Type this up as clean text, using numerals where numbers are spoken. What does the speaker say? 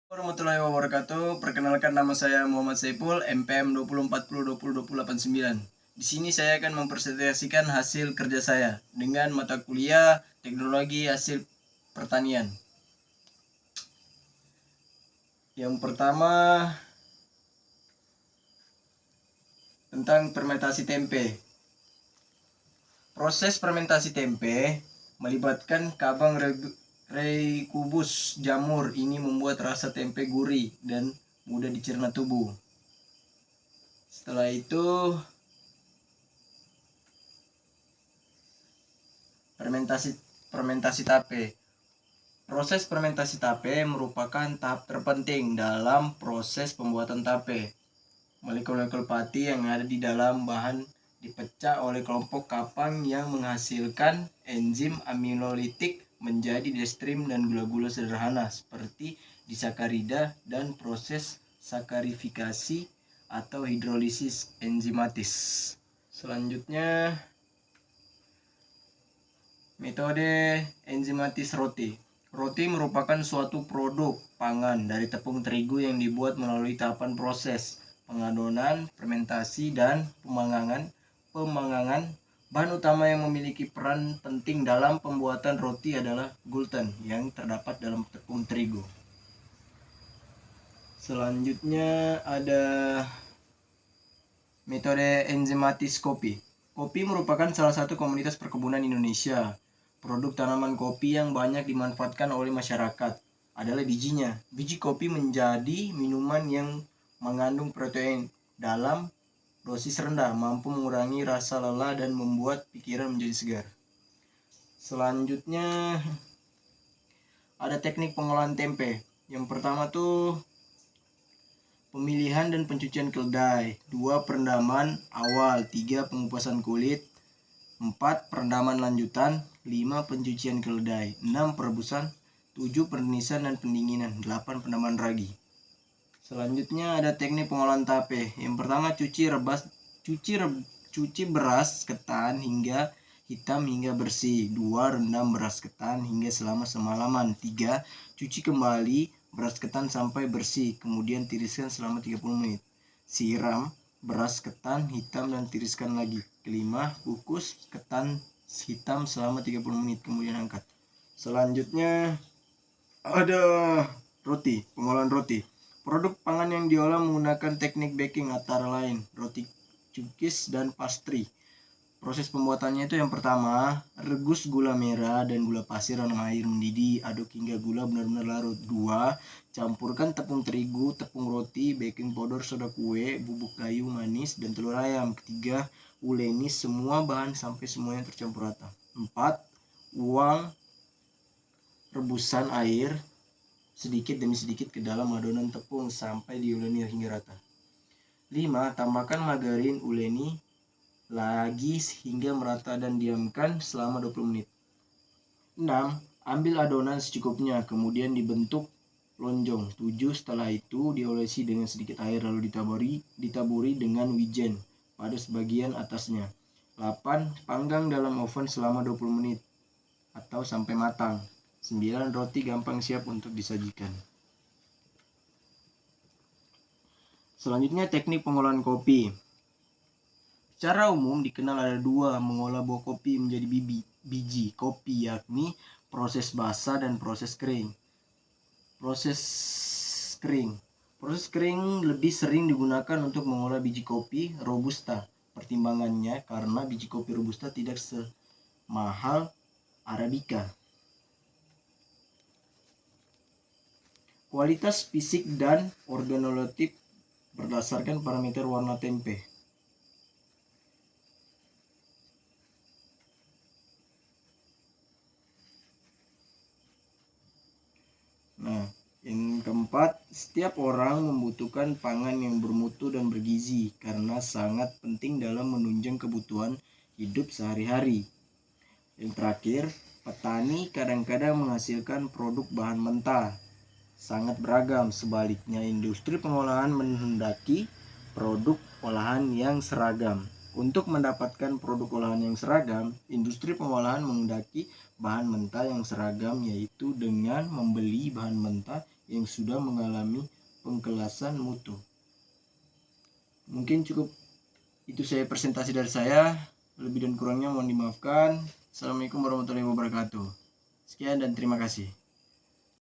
Warahmatullahi wabarakatuh. Perkenalkan, nama saya Muhammad Saiful, MPM 2040202089. Di sini saya akan mempresentasikan hasil kerja saya dengan mata kuliah Teknologi Hasil Pertanian. Yang pertama, tentang fermentasi tempe. Proses fermentasi tempe melibatkan kabang Rheicubus jamur. Ini membuat rasa tempe gurih dan mudah dicerna tubuh. Setelah itu, fermentasi tape. Proses fermentasi tape merupakan tahap terpenting dalam proses pembuatan tape. Molekul-molekul pati yang ada di dalam bahan dipecah oleh kelompok kapang yang menghasilkan enzim aminolitik menjadi dextrin dan gula-gula sederhana seperti disakarida dan proses sakarifikasi atau hidrolisis enzimatis. Selanjutnya, metode enzimatis roti. Roti merupakan suatu produk pangan dari tepung terigu yang dibuat melalui tahapan proses pengadonan, fermentasi, dan pemanggangan. Bahan utama yang memiliki peran penting dalam pembuatan roti adalah gluten yang terdapat dalam tepung terigu. Selanjutnya ada metode enzimatis kopi. Kopi merupakan salah satu komoditas perkebunan Indonesia. Produk tanaman kopi yang banyak dimanfaatkan oleh masyarakat adalah bijinya. Biji kopi menjadi minuman yang mengandung protein dalam dosis rendah, mampu mengurangi rasa lelah dan membuat pikiran menjadi segar. Selanjutnya ada teknik pengolahan tempe. Yang pertama tuh pemilihan dan pencucian keledai, 2 perendaman awal, 3 pengupasan kulit, 4 perendaman lanjutan, 5 pencucian keledai, 6 perebusan, 7 penenisan dan pendinginan, 8 penambahan ragi. Selanjutnya ada teknik pengolahan tape. Yang pertama cuci beras ketan hingga hitam hingga bersih. 2 rendam beras ketan hingga selama semalaman. 3 cuci kembali beras ketan sampai bersih, kemudian tiriskan selama 30 menit. Siram beras ketan hitam dan tiriskan lagi. Kelima, kukus ketan hitam selama 30 menit, kemudian angkat. Selanjutnya ada roti, pengolahan roti. Produk pangan yang diolah menggunakan teknik baking antara lain roti cookies dan pastry. Proses pembuatannya itu yang pertama, rebus gula merah dan gula pasir dalam air mendidih, aduk hingga gula benar-benar larut. 2. Campurkan tepung terigu, tepung roti, baking powder, soda kue, bubuk kayu manis, dan telur ayam. 3. Uleni semua bahan sampai semuanya tercampur rata. 4. Uang rebusan air sedikit demi sedikit ke dalam adonan tepung sampai diuleni hingga rata. 5. Tambahkan margarin uleni lagi hingga merata dan diamkan selama 20 menit. 6. Ambil adonan secukupnya, kemudian dibentuk lonjong. 7. Setelah itu diolesi dengan sedikit air lalu ditaburi dengan wijen pada sebagian atasnya. 8. Panggang dalam oven selama 20 menit atau sampai matang. 9. Roti gampang siap untuk disajikan. Selanjutnya teknik pengolahan kopi. Secara umum dikenal ada 2 mengolah buah kopi menjadi biji kopi, yakni proses basah dan proses kering. Proses kering lebih sering digunakan untuk mengolah biji kopi robusta. Pertimbangannya karena biji kopi robusta tidak semahal arabica. Kualitas fisik dan organoleptik berdasarkan parameter warna tempe. Nah, yang keempat, setiap orang membutuhkan pangan yang bermutu dan bergizi karena sangat penting dalam menunjang kebutuhan hidup sehari-hari. Yang terakhir, petani kadang-kadang menghasilkan produk bahan mentah sangat beragam. Sebaliknya, industri pengolahan menghendaki produk olahan yang seragam. Untuk mendapatkan produk olahan yang seragam, industri pengolahan menghendaki bahan mentah yang seragam, yaitu dengan membeli bahan mentah yang sudah mengalami pengkelasan mutu. Mungkin cukup itu saya presentasi dari saya. Lebih dan kurangnya mohon dimaafkan. Assalamualaikum warahmatullahi wabarakatuh. Sekian dan terima kasih.